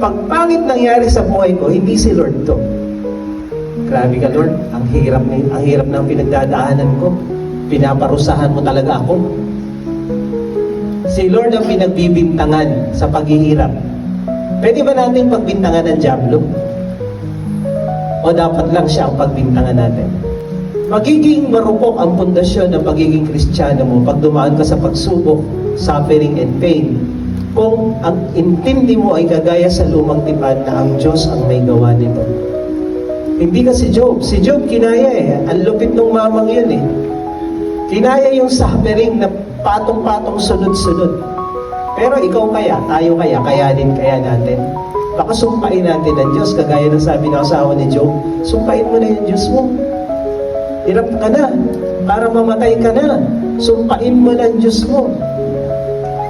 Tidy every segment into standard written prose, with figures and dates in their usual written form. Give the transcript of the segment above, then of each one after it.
pagpangit nangyari sa buhay ko, hindi si Lord to. Grabe ka, Lord. Ang hirap ng pinagdadaanan ko. Pinaparusahan mo talaga ako. Si Lord ang pinagbibintangan sa paghihirap. Pwede ba natin pagbintangan ng dyablo? O dapat lang siya ang pagbintangan natin? Magiging marupok ang pundasyon ng pagiging Kristiyano mo pag dumaan ka sa pagsubok, suffering and pain. Kung ang intindi mo ay kagaya sa lumang tipan na ang Diyos ang may gawa nito. Hindi ka si Job. Si Job kinaya eh. Ang lupit ng mamang yun eh. Kinaya yung suffering na patong-patong sunod-sunod. Pero ikaw kaya, tayo kaya, kayanin kaya natin. Baka sumpain natin ang Diyos, kagaya ng sabi ng asawa ni Job, sumpain mo na yung Diyos mo. Hirap ka na, para mamatay ka na, sumpain mo na ang Diyos mo.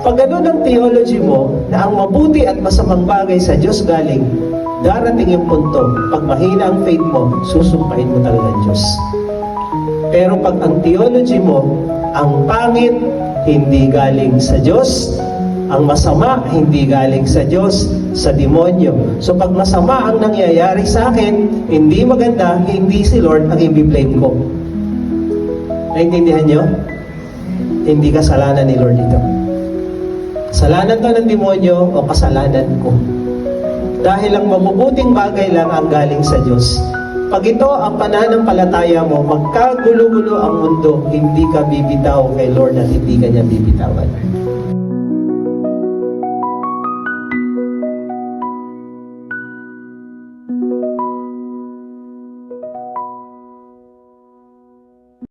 Pag ganun ang theology mo, na ang mabuti at masamang bagay sa Diyos galing, darating yung punto, pag mahina ang faith mo, susumpain mo talaga ang Diyos. Pero pag ang theology mo, ang pangit, hindi galing sa Diyos, ang masama, hindi galing sa Diyos, sa demonyo. So pag masama ang nangyayari sa akin, hindi maganda, hindi si Lord ang i-blame ko. Naintindihan nyo? Hindi kasalanan ni Lord ito. Kasalanan to ng demonyo o kasalanan ko. Dahil ang mabubuting bagay lang ang galing sa Diyos. Pag ito ang pananampalataya mo, magkagulo-gulo ang mundo, hindi ka bibitaw kay Lord at hindi ka niya bibitawan.